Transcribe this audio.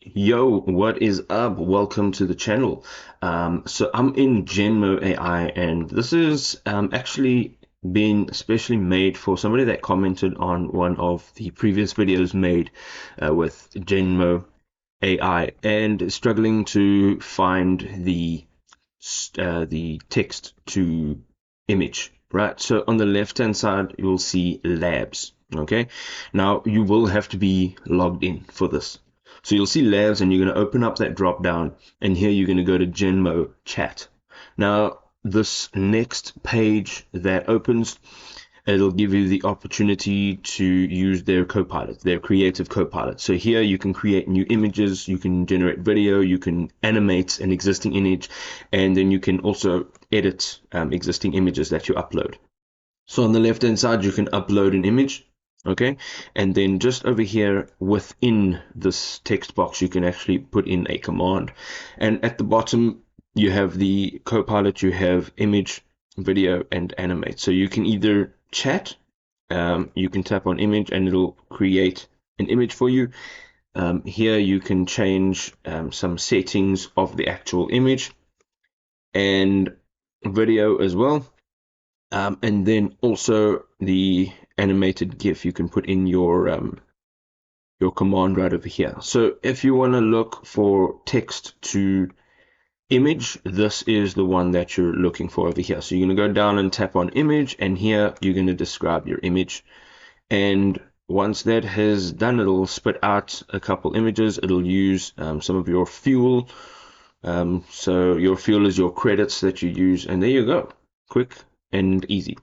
Yo, what is up? Welcome to the channel. So I'm in Genmo.ai, and this is actually been specially made for somebody that commented on one of the previous videos made with Genmo.ai and struggling to find the text to image, right? So on the left hand side, you'll see labs. Okay, now you will have to be logged in for this. So you'll see labs and you're going to open up that drop down, and here you're going to go to Genmo chat. Now, this next page that opens, it'll give you the opportunity to use their copilot, their creative copilot. So here you can create new images, you can generate video, you can animate an existing image, and then you can also edit existing images that you upload. So on the left hand side, you can upload an image. Okay, and then just over here within this text box, you can actually put in a command. And at the bottom, you have the copilot, you have image, video, and animate. So you can either chat, you can tap on image and it'll create an image for you. Here you can change some settings of the actual image and video as well. And then also the animated GIF you can put in your command right over here. So if you want to look for text to image, this is the one that you're looking for over here. So you're going to go down and tap on image, and here you're going to describe your image. And once that has done, it'll spit out a couple images. It'll use some of your fuel. So your fuel is your credits that you use, and there you go. Quick and easy.